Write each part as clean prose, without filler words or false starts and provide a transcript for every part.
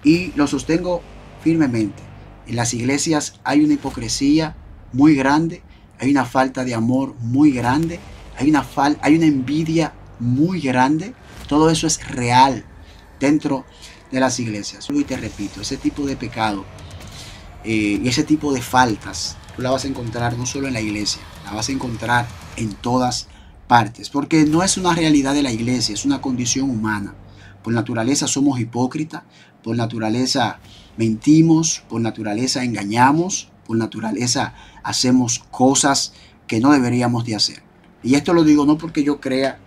Y lo sostengo firmemente. En las iglesias hay una hipocresía muy grande, hay una falta de amor muy grande, hay una envidia muy grande. Todo eso es real dentro de las iglesias. Y te repito, ese tipo de pecado y ese tipo de faltas, tú la vas a encontrar no solo en la iglesia, la vas a encontrar en todas partes, porque no es una realidad de la iglesia, es una condición humana. Por naturaleza somos hipócritas, por naturaleza mentimos, por naturaleza engañamos, por naturaleza hacemos cosas que no deberíamos de hacer. Y esto lo digo no porque yo crea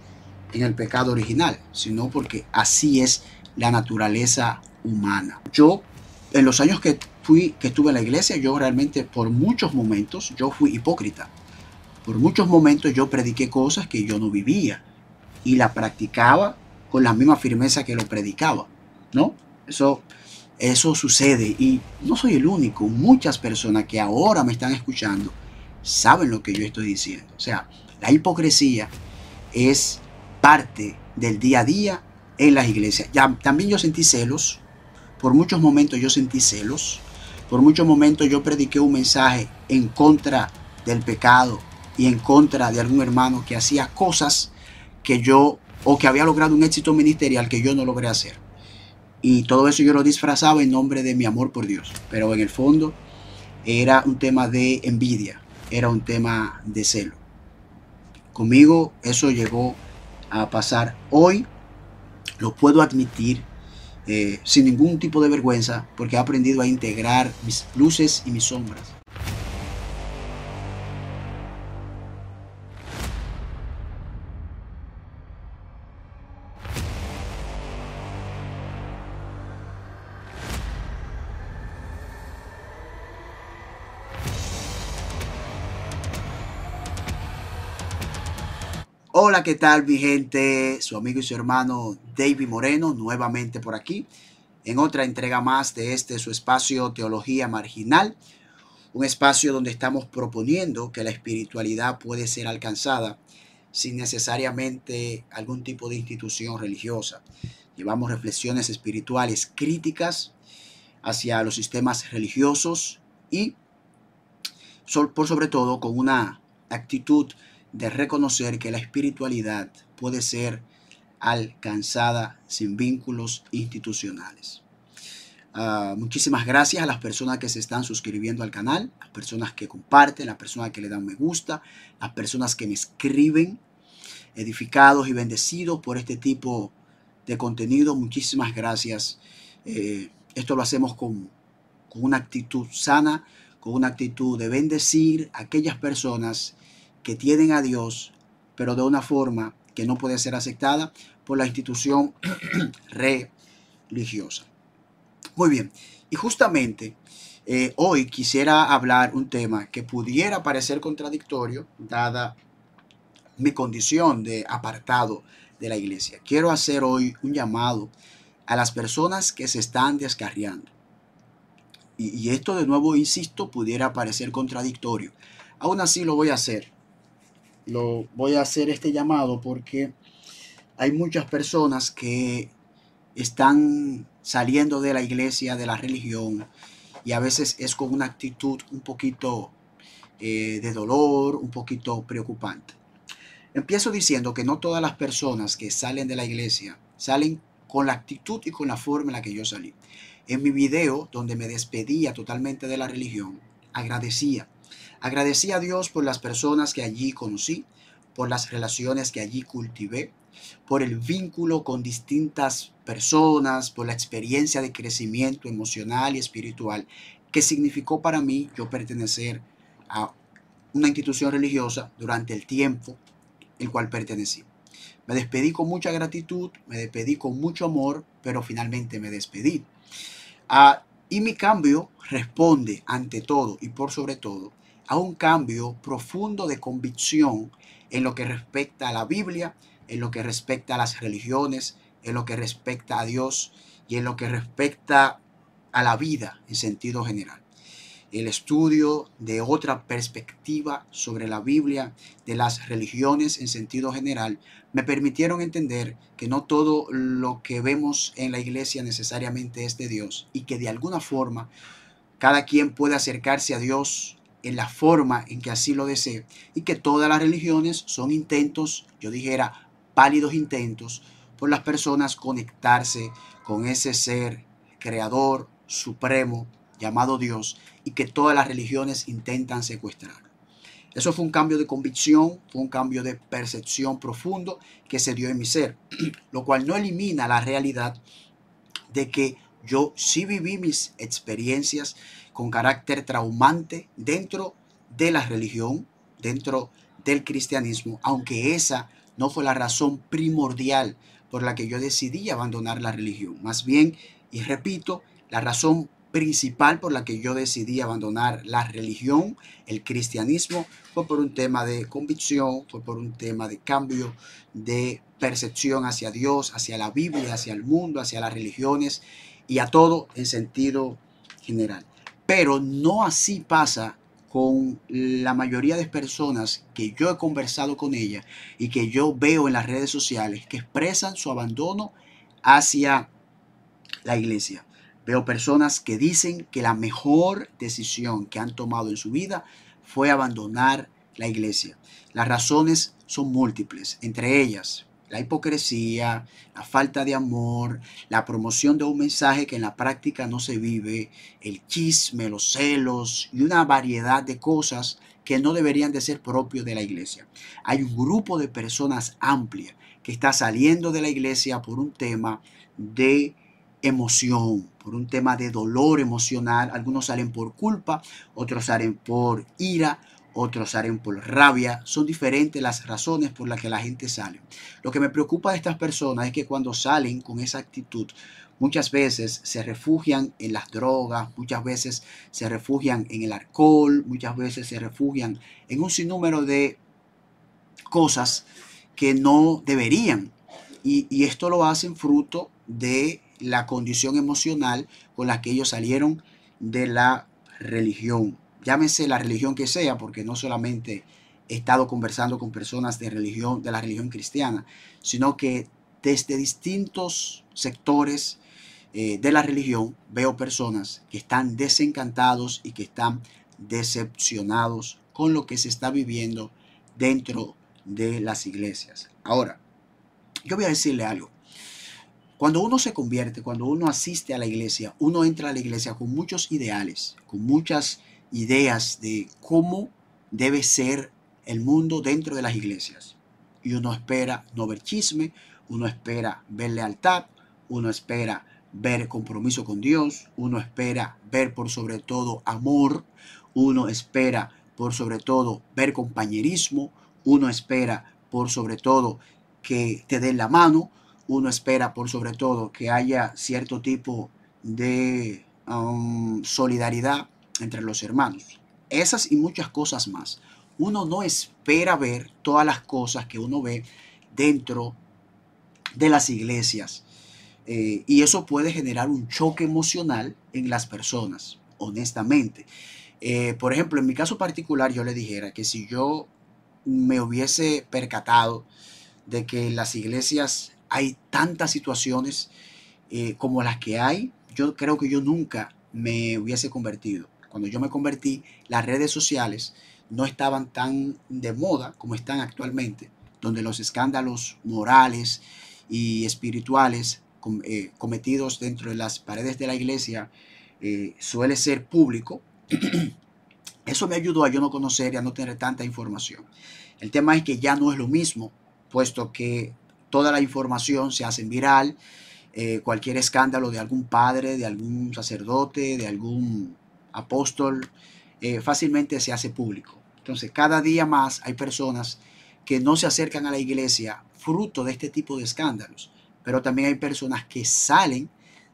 en el pecado original, sino porque así es la naturaleza humana. Yo, en los años que estuve en la iglesia, yo realmente por muchos momentos yo fui hipócrita. Por muchos momentos yo prediqué cosas que yo no vivía y la practicaba con la misma firmeza que lo predicaba, ¿no? Eso sucede y no soy el único. Muchas personas que ahora me están escuchando saben lo que yo estoy diciendo. O sea, la hipocresía es parte del día a día en las iglesias. Ya, también yo sentí celos. Por muchos momentos yo sentí celos. Por muchos momentos yo prediqué un mensaje en contra del pecado y en contra de algún hermano que hacía cosas que yo, o que había logrado un éxito ministerial que yo no logré hacer. Y todo eso yo lo disfrazaba en nombre de mi amor por Dios. Pero en el fondo era un tema de envidia, era un tema de celo. Conmigo eso llegó a pasar. Hoy lo puedo admitir sin ningún tipo de vergüenza, porque he aprendido a integrar mis luces y mis sombras. Hola, ¿qué tal mi gente? Su amigo y su hermano David Moreno, nuevamente por aquí, en otra entrega más de su espacio Teología Marginal, un espacio donde estamos proponiendo que la espiritualidad puede ser alcanzada sin necesariamente algún tipo de institución religiosa. Llevamos reflexiones espirituales críticas hacia los sistemas religiosos y por sobre todo con una actitud de reconocer que la espiritualidad puede ser alcanzada sin vínculos institucionales. Muchísimas gracias a las personas que se están suscribiendo al canal, las personas que comparten, las personas que le dan me gusta, las personas que me escriben, edificados y bendecidos por este tipo de contenido. Muchísimas gracias. Esto lo hacemos con una actitud sana, con una actitud de bendecir a aquellas personas que tienen a Dios, pero de una forma que no puede ser aceptada por la institución religiosa. Muy bien, y justamente hoy quisiera hablar un tema que pudiera parecer contradictorio, dada mi condición de apartado de la iglesia. Quiero hacer hoy un llamado a las personas que se están descarriando. Y esto de nuevo, insisto, pudiera parecer contradictorio. Aún así lo voy a hacer. Voy a hacer este llamado porque hay muchas personas que están saliendo de la iglesia, de la religión, y a veces es con una actitud un poquito de dolor, un poquito preocupante. Empiezo diciendo que no todas las personas que salen de la iglesia salen con la actitud y con la forma en la que yo salí. En mi video, donde me despedía totalmente de la religión, agradecía a Dios por las personas que allí conocí, por las relaciones que allí cultivé, por el vínculo con distintas personas, por la experiencia de crecimiento emocional y espiritual que significó para mí yo pertenecer a una institución religiosa durante el tiempo el cual pertenecí. Me despedí con mucha gratitud, me despedí con mucho amor, pero finalmente me despedí. Y mi cambio responde ante todo y por sobre todo a un cambio profundo de convicción en lo que respecta a la Biblia, en lo que respecta a las religiones, en lo que respecta a Dios y en lo que respecta a la vida en sentido general. el estudio de otra perspectiva sobre la Biblia, de las religiones en sentido general, me permitieron entender que no todo lo que vemos en la iglesia necesariamente es de Dios y que de alguna forma cada quien puede acercarse a Dios en la forma en que así lo desee y que todas las religiones son intentos, yo dijera, válidos intentos por las personas conectarse con ese ser creador supremo llamado Dios y que todas las religiones intentan secuestrar. Eso fue un cambio de convicción, fue un cambio de percepción profundo que se dio en mi ser, lo cual no elimina la realidad de que yo sí viví mis experiencias con carácter traumante dentro de la religión, dentro del cristianismo, aunque esa no fue la razón primordial por la que yo decidí abandonar la religión. Más bien, y repito, la razón principal por la que yo decidí abandonar la religión, el cristianismo, fue por un tema de convicción, fue por un tema de cambio de percepción hacia Dios, hacia la Biblia, hacia el mundo, hacia las religiones y a todo en sentido general. Pero no así pasa con la mayoría de personas que yo he conversado con ella y que yo veo en las redes sociales que expresan su abandono hacia la iglesia. Veo personas que dicen que la mejor decisión que han tomado en su vida fue abandonar la iglesia. Las razones son múltiples, entre ellas la hipocresía, la falta de amor, la promoción de un mensaje que en la práctica no se vive, el chisme, los celos y una variedad de cosas que no deberían de ser propios de la iglesia. Hay un grupo de personas amplia que está saliendo de la iglesia por un tema de emoción, por un tema de dolor emocional. Algunos salen por culpa, otros salen por ira, otros salen por rabia. Son diferentes las razones por las que la gente sale. Lo que me preocupa de estas personas es que cuando salen con esa actitud, muchas veces se refugian en las drogas, muchas veces se refugian en el alcohol, muchas veces se refugian en un sinnúmero de cosas que no deberían. Y esto lo hacen fruto de la condición emocional con la que ellos salieron de la religión. Llámese la religión que sea, porque no solamente he estado conversando con personas de religión, de la religión cristiana, sino que desde distintos sectores de la religión veo personas que están desencantados y que están decepcionados con lo que se está viviendo dentro de las iglesias. Ahora, yo voy a decirle algo. Cuando uno se convierte, cuando uno asiste a la iglesia, uno entra a la iglesia con muchos ideales, con muchas ideas de cómo debe ser el mundo dentro de las iglesias. Y uno espera no ver chisme, uno espera ver lealtad, uno espera ver compromiso con Dios, uno espera ver por sobre todo amor, uno espera por sobre todo ver compañerismo, uno espera por sobre todo que te den la mano, uno espera por sobre todo que haya cierto tipo de solidaridad entre los hermanos. Esas y muchas cosas más. Uno no espera ver todas las cosas que uno ve dentro de las iglesias. Y eso puede generar un choque emocional en las personas, honestamente. Por ejemplo, en mi caso particular, yo le dijera que si yo me hubiese percatado de que en las iglesias hay tantas situaciones como las que hay, yo creo que yo nunca me hubiese convertido. Cuando yo me convertí, las redes sociales no estaban tan de moda como están actualmente, donde los escándalos morales y espirituales cometidos dentro de las paredes de la iglesia suele ser público. Eso me ayudó a yo no conocer y a no tener tanta información. El tema es que ya no es lo mismo, puesto que toda la información se hace viral, cualquier escándalo de algún padre, de algún sacerdote, de algún apóstol, fácilmente se hace público. Entonces, cada día más hay personas que no se acercan a la iglesia fruto de este tipo de escándalos, pero también hay personas que salen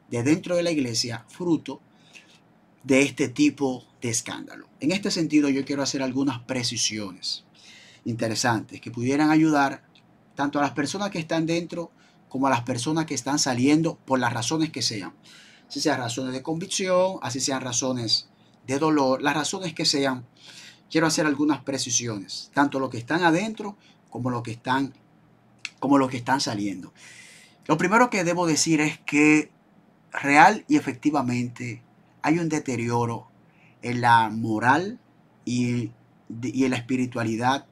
de dentro de la iglesia fruto de este tipo de escándalo. En este sentido, yo quiero hacer algunas precisiones interesantes que pudieran ayudar tanto a las personas que están dentro como a las personas que están saliendo por las razones que sean. Así sean razones de convicción, así sean razones de dolor, las razones que sean, quiero hacer algunas precisiones, tanto lo que están adentro como lo que están, saliendo. Lo primero que debo decir es que real y efectivamente hay un deterioro en la moral y en la espiritualidad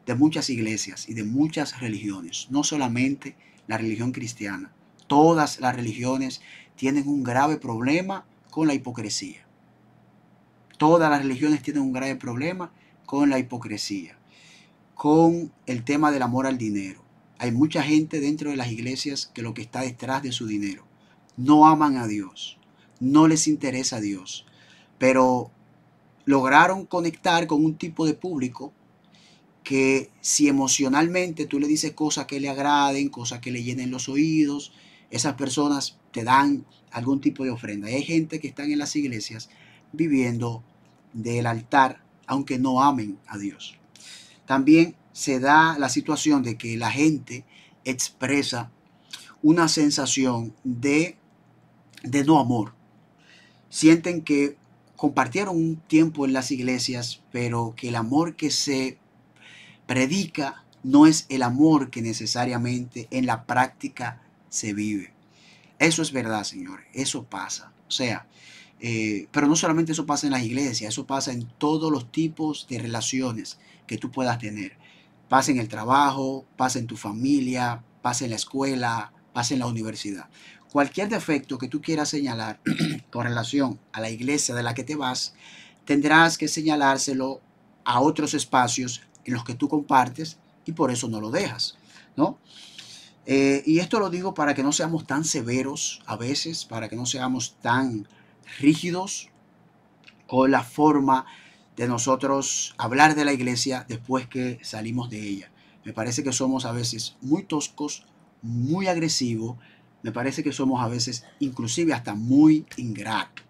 de muchas iglesias y de muchas religiones, no solamente la religión cristiana. Todas las religiones tienen un grave problema con la hipocresía. Todas las religiones tienen un grave problema con la hipocresía, con el tema del amor al dinero. Hay mucha gente dentro de las iglesias que lo que está detrás de su dinero. No aman a Dios, no les interesa a Dios, pero lograron conectar con un tipo de público que si emocionalmente tú le dices cosas que le agraden, cosas que le llenen los oídos, esas personas te dan algún tipo de ofrenda. Y hay gente que están en las iglesias viviendo del altar, aunque no amen a Dios. También se da la situación de que la gente expresa una sensación de no amor. Sienten que compartieron un tiempo en las iglesias, pero que el amor que se predica no es el amor que necesariamente en la práctica se vive. Eso es verdad, señores, eso pasa. O sea, pero no solamente eso pasa en las iglesias, eso pasa en todos los tipos de relaciones que tú puedas tener. Pasa en el trabajo, pasa en tu familia, pasa en la escuela, pasa en la universidad. Cualquier defecto que tú quieras señalar con relación a la iglesia de la que te vas, tendrás que señalárselo a otros espacios en los que tú compartes y por eso no lo dejas, ¿no? Y esto lo digo para que no seamos tan severos a veces, para que no seamos tan rígidos con la forma de nosotros hablar de la iglesia después que salimos de ella. Me parece que somos a veces muy toscos, muy agresivos, me parece que somos a veces inclusive hasta muy ingratos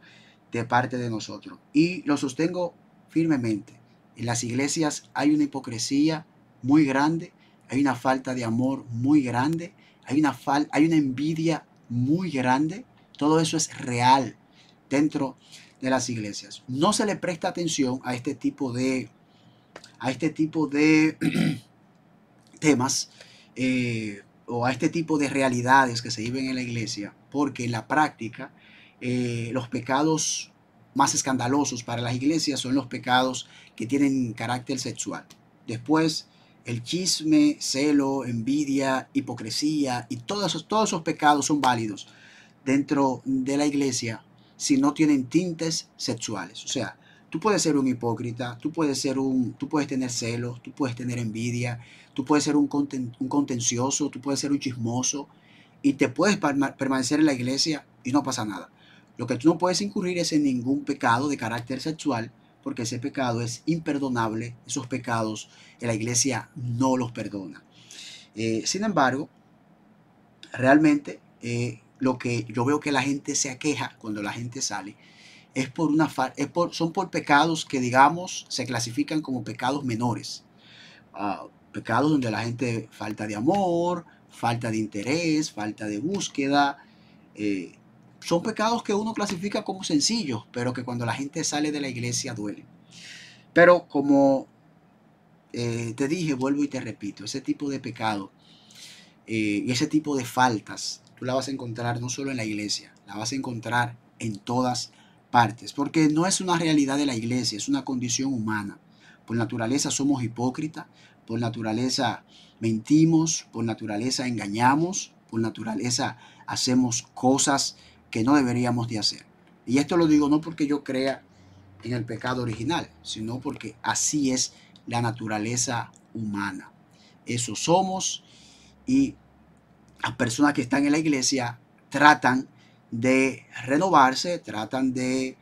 de parte de nosotros. Y lo sostengo firmemente. En las iglesias hay una hipocresía muy grande, hay una falta de amor muy grande, hay una envidia muy grande. Todo eso es real dentro de las iglesias. No se le presta atención a este tipo de temas o a este tipo de realidades que se viven en la iglesia, porque en la práctica los pecados más escandalosos para las iglesias son los pecados que tienen carácter sexual. Después, el chisme, celo, envidia, hipocresía y todos esos pecados son válidos dentro de la iglesia si no tienen tintes sexuales. O sea, tú puedes ser un hipócrita, tú puedes tener celos, tú puedes tener envidia, tú puedes ser un contencioso, tú puedes ser un chismoso y te puedes permanecer en la iglesia y no pasa nada. Lo que tú no puedes incurrir es en ningún pecado de carácter sexual, porque ese pecado es imperdonable. Esos pecados la iglesia no los perdona. Sin embargo, realmente lo que yo veo que la gente se aqueja cuando la gente sale es son por pecados que, digamos, se clasifican como pecados menores. Pecados donde la gente falta de amor, falta de interés, falta de búsqueda. Son pecados que uno clasifica como sencillos, pero que cuando la gente sale de la iglesia duelen. Pero como te dije, vuelvo y te repito, ese tipo de pecado y ese tipo de faltas, tú la vas a encontrar no solo en la iglesia, la vas a encontrar en todas partes, porque no es una realidad de la iglesia, es una condición humana. Por naturaleza somos hipócritas, por naturaleza mentimos, por naturaleza engañamos, por naturaleza hacemos cosas que no deberíamos de hacer. Y esto lo digo no porque yo crea en el pecado original, sino porque así es la naturaleza humana. Eso somos y las personas que están en la iglesia tratan de renovarse, tratan de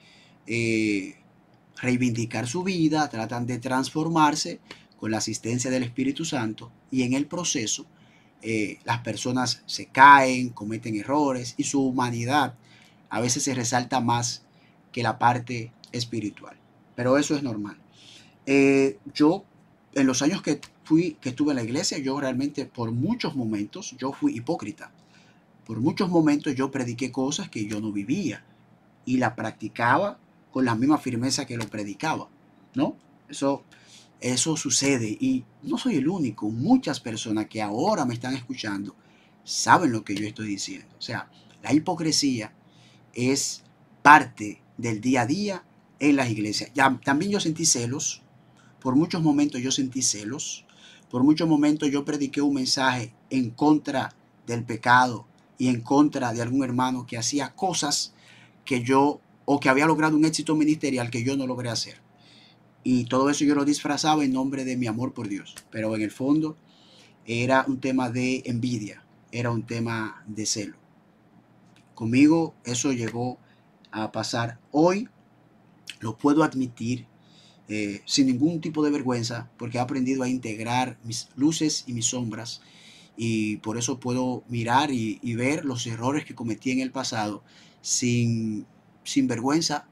reivindicar su vida, tratan de transformarse con la asistencia del Espíritu Santo y en el proceso las personas se caen, cometen errores y su humanidad a veces se resalta más que la parte espiritual. Pero eso es normal. Yo, en los años que estuve en la iglesia, yo realmente por muchos momentos yo fui hipócrita. Por muchos momentos yo prediqué cosas que yo no vivía y la practicaba con la misma firmeza que lo predicaba, ¿no? Eso sucede y no soy el único. Muchas personas que ahora me están escuchando saben lo que yo estoy diciendo. O sea, la hipocresía es parte del día a día en las iglesias. Ya, también yo sentí celos. Por muchos momentos yo sentí celos. Por muchos momentos yo prediqué un mensaje en contra del pecado y en contra de algún hermano que hacía cosas que yo, o que había logrado un éxito ministerial que yo no logré hacer. Y todo eso yo lo disfrazaba en nombre de mi amor por Dios. Pero en el fondo era un tema de envidia, era un tema de celo. Conmigo eso llegó a pasar. Hoy lo puedo admitir sin ningún tipo de vergüenza, porque he aprendido a integrar mis luces y mis sombras, y por eso puedo mirar y ver los errores que cometí en el pasado sin vergüenza,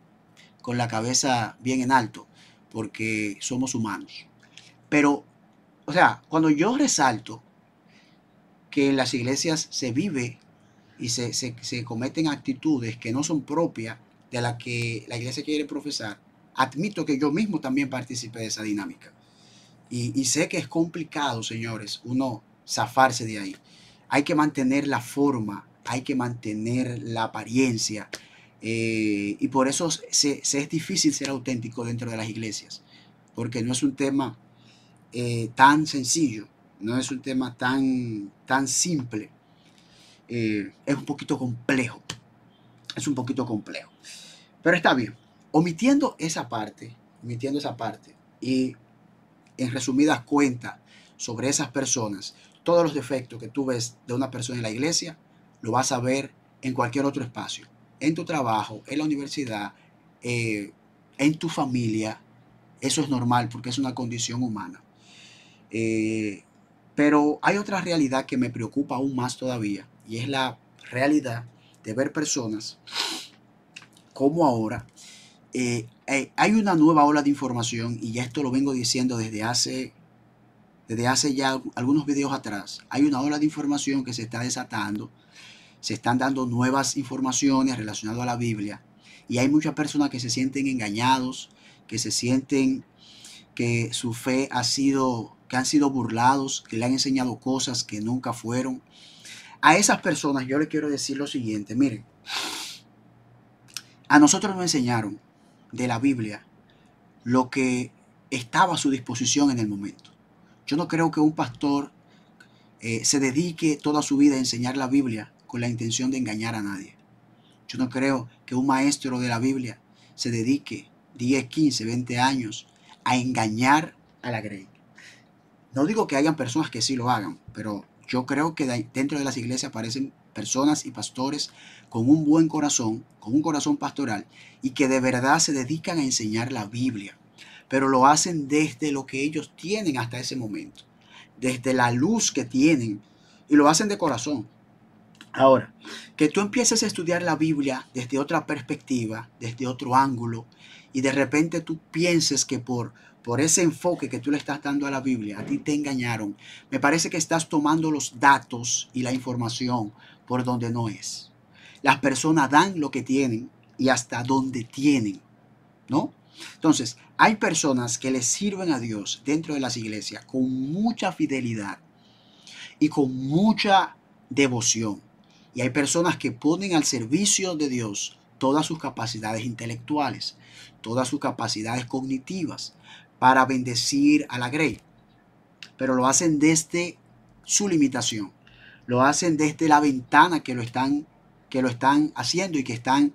con la cabeza bien en alto, porque somos humanos. Pero, o sea, cuando yo resalto que en las iglesias se vive y se cometen actitudes que no son propias de la que la iglesia quiere profesar, admito que yo mismo también participé de esa dinámica. Y sé que es complicado, señores, uno zafarse de ahí. Hay que mantener la forma, hay que mantener la apariencia. Y por eso se es difícil ser auténtico dentro de las iglesias, porque no es un tema tan sencillo, no es un tema tan simple. Es un poquito complejo, es un poquito complejo. Pero está bien, omitiendo esa parte y en resumidas cuentas sobre esas personas, todos los defectos que tú ves de una persona en la iglesia, lo vas a ver en cualquier otro espacio, en tu trabajo, en la universidad, en tu familia. Eso es normal porque es una condición humana. Pero hay otra realidad que me preocupa aún más todavía, y es la realidad de ver personas como ahora hay una nueva ola de información, y ya esto lo vengo diciendo desde hace ya algunos videos atrás. Hay una ola de información que se está desatando, se están dando nuevas informaciones relacionadas a la Biblia, y hay muchas personas que se sienten engañados, que se sienten que su fe que han sido burlados, que le han enseñado cosas que nunca fueron. A esas personas yo les quiero decir lo siguiente: miren, a nosotros nos enseñaron de la Biblia lo que estaba a su disposición en el momento. Yo no creo que un pastor se dedique toda su vida a enseñar la Biblia con la intención de engañar a nadie. Yo no creo que un maestro de la Biblia se dedique 10, 15, 20 años a engañar a la grey. No digo que hayan personas que sí lo hagan, pero yo creo que dentro de las iglesias aparecen personas y pastores con un buen corazón, con un corazón pastoral, y que de verdad se dedican a enseñar la Biblia, pero lo hacen desde lo que ellos tienen hasta ese momento, desde la luz que tienen, y lo hacen de corazón. Ahora, que tú empieces a estudiar la Biblia desde otra perspectiva, desde otro ángulo, y de repente tú pienses que por ese enfoque que tú le estás dando a la Biblia, a ti te engañaron, me parece que estás tomando los datos y la información por donde no es. Las personas dan lo que tienen y hasta donde tienen, ¿no? Entonces, hay personas que le sirven a Dios dentro de las iglesias con mucha fidelidad y con mucha devoción. Y hay personas que ponen al servicio de Dios todas sus capacidades intelectuales, todas sus capacidades cognitivas para bendecir a la grey. Pero lo hacen desde su limitación. Lo hacen desde la ventana que lo están haciendo y que están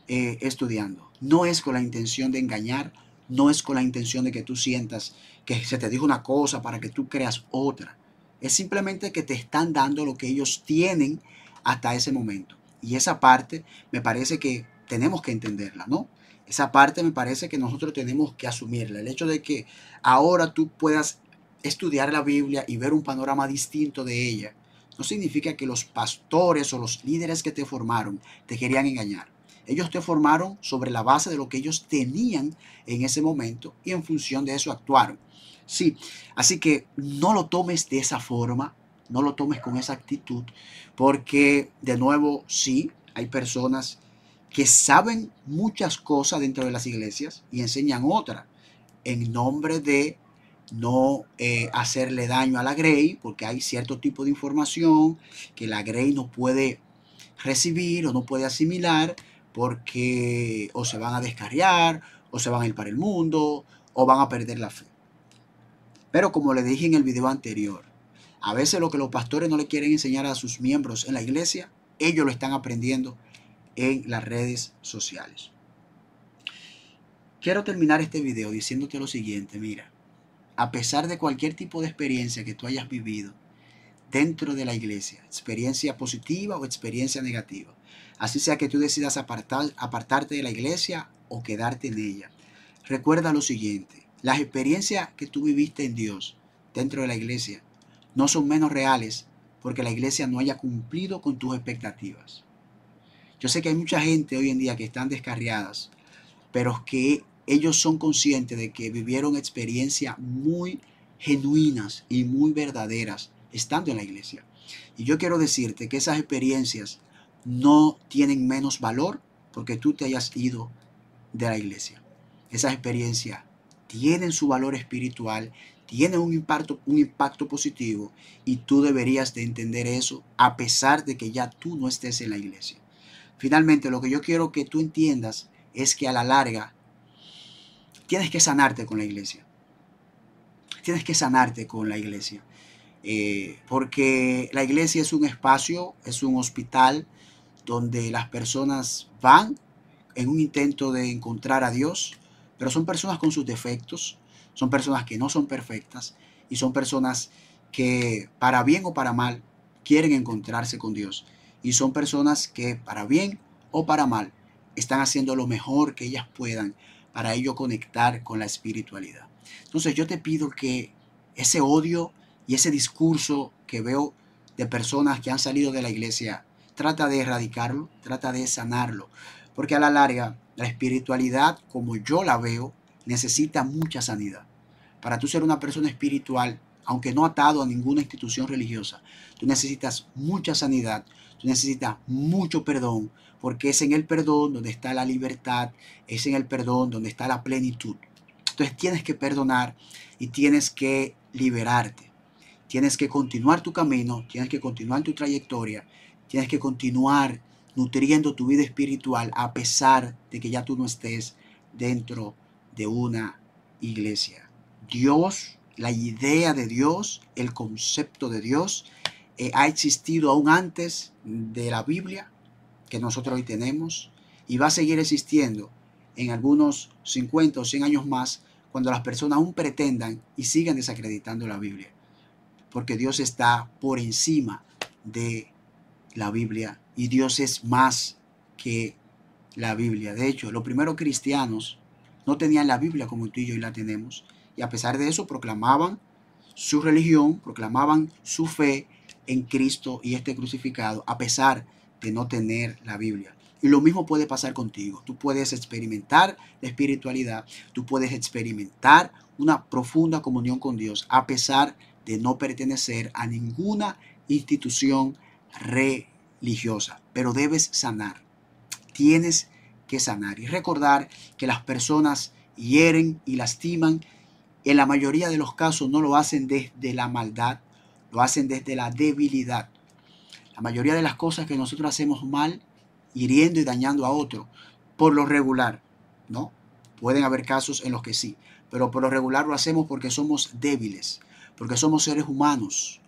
estudiando. No es con la intención de engañar, no es con la intención de que tú sientas que se te dijo una cosa para que tú creas otra. Es simplemente que te están dando lo que ellos tienen hasta ese momento. Y esa parte me parece que tenemos que entenderla, ¿no? Esa parte me parece que nosotros tenemos que asumirla. El hecho de que ahora tú puedas estudiar la Biblia y ver un panorama distinto de ella, no significa que los pastores o los líderes que te formaron te querían engañar. Ellos te formaron sobre la base de lo que ellos tenían en ese momento y en función de eso actuaron. Sí, así que no lo tomes de esa forma, no lo tomes con esa actitud, porque de nuevo sí, hay personas que saben muchas cosas dentro de las iglesias y enseñan otras en nombre de no hacerle daño a la Grey, porque hay cierto tipo de información que la Grey no puede recibir o no puede asimilar, porque o se van a descarriar, o se van a ir para el mundo, o van a perder la fe. Pero como le dije en el video anterior, a veces lo que los pastores no le quieren enseñar a sus miembros en la iglesia, ellos lo están aprendiendo en las redes sociales. Quiero terminar este video diciéndote lo siguiente, mira, a pesar de cualquier tipo de experiencia que tú hayas vivido dentro de la iglesia, experiencia positiva o experiencia negativa, así sea que tú decidas apartarte de la iglesia o quedarte en ella, recuerda lo siguiente, las experiencias que tú viviste en Dios dentro de la iglesia no son menos reales porque la iglesia no haya cumplido con tus expectativas. Yo sé que hay mucha gente hoy en día que están descarriadas, pero que ellos son conscientes de que vivieron experiencias muy genuinas y muy verdaderas estando en la iglesia. Y yo quiero decirte que esas experiencias no tienen menos valor porque tú te hayas ido de la iglesia. Esas experiencias tienen su valor espiritual, tienen un impacto positivo y tú deberías de entender eso a pesar de que ya tú no estés en la iglesia. Finalmente, lo que yo quiero que tú entiendas es que a la larga tienes que sanarte con la iglesia. Tienes que sanarte con la iglesia. Porque la iglesia es un espacio, es un hospital donde las personas van en un intento de encontrar a Dios, pero son personas con sus defectos, son personas que no son perfectas y son personas que para bien o para mal quieren encontrarse con Dios. Y son personas que para bien o para mal están haciendo lo mejor que ellas puedan para ello conectar con la espiritualidad. Entonces yo te pido que ese odio y ese discurso que veo de personas que han salido de la iglesia, trata de erradicarlo, trata de sanarlo, porque a la larga la espiritualidad, como yo la veo, necesita mucha sanidad. Para tú ser una persona espiritual, aunque no atado a ninguna institución religiosa, tú necesitas mucha sanidad, tú necesitas mucho perdón, porque es en el perdón donde está la libertad, es en el perdón donde está la plenitud. Entonces tienes que perdonar y tienes que liberarte. Tienes que continuar tu camino, tienes que continuar tu trayectoria, tienes que continuar nutriendo tu vida espiritual a pesar de que ya tú no estés dentro de una iglesia. Dios, la idea de Dios, el concepto de Dios ha existido aún antes de la Biblia que nosotros hoy tenemos y va a seguir existiendo en algunos 50 o 100 años más cuando las personas aún pretendan y sigan desacreditando la Biblia. Porque Dios está por encima de la Biblia y Dios es más que la Biblia. De hecho, los primeros cristianos no tenían la Biblia como tú y yo hoy la tenemos y a pesar de eso proclamaban su religión, proclamaban su fe en Cristo y este crucificado a pesar de no tener la Biblia. Y lo mismo puede pasar contigo. Tú puedes experimentar la espiritualidad, tú puedes experimentar una profunda comunión con Dios a pesar de no pertenecer a ninguna institución religiosa. Pero debes sanar. Tienes que sanar y recordar que las personas hieren y lastiman. En la mayoría de los casos no lo hacen desde la maldad, lo hacen desde la debilidad. La mayoría de las cosas que nosotros hacemos mal, hiriendo y dañando a otro, por lo regular, ¿no? Pueden haber casos en los que sí, pero por lo regular lo hacemos porque somos débiles, porque somos seres humanos,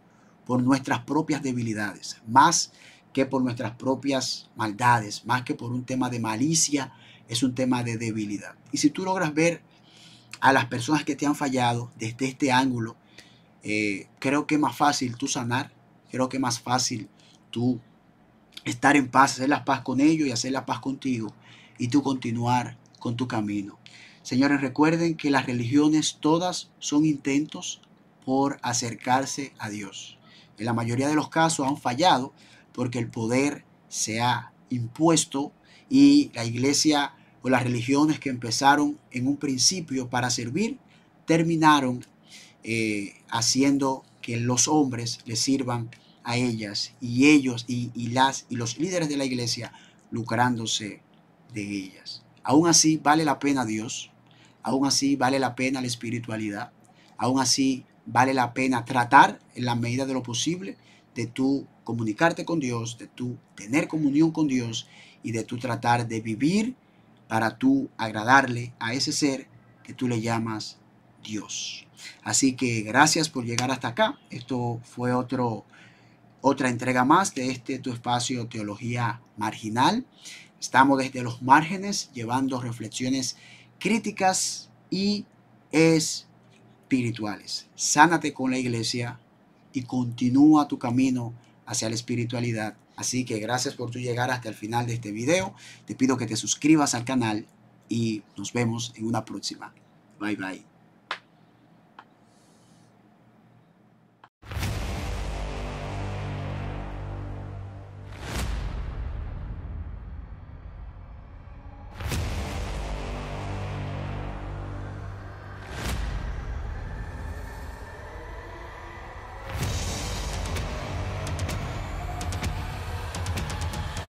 por nuestras propias debilidades, más que por nuestras propias maldades, más que por un tema de malicia, es un tema de debilidad. Y si tú logras ver a las personas que te han fallado desde este ángulo, creo que es más fácil tú sanar, creo que es más fácil tú estar en paz, hacer la paz con ellos y hacer la paz contigo y tú continuar con tu camino. Señores, recuerden que las religiones todas son intentos por acercarse a Dios. En la mayoría de los casos han fallado porque el poder se ha impuesto y la iglesia o las religiones que empezaron en un principio para servir terminaron haciendo que los hombres les sirvan a ellas y ellos y los líderes de la iglesia lucrándose de ellas. Aún así vale la pena Dios, aún así vale la pena la espiritualidad, aún así vale la pena tratar en la medida de lo posible de tú comunicarte con Dios, de tú tener comunión con Dios y de tú tratar de vivir para tú agradarle a ese ser que tú le llamas Dios. Así que gracias por llegar hasta acá. Esto fue otra entrega más de tu espacio Teología Marginal. Estamos desde los márgenes llevando reflexiones críticas y espirituales. Sánate con la iglesia y continúa tu camino hacia la espiritualidad. Así que gracias por tu llegar hasta el final de este video. Te pido que te suscribas al canal y nos vemos en una próxima. Bye bye.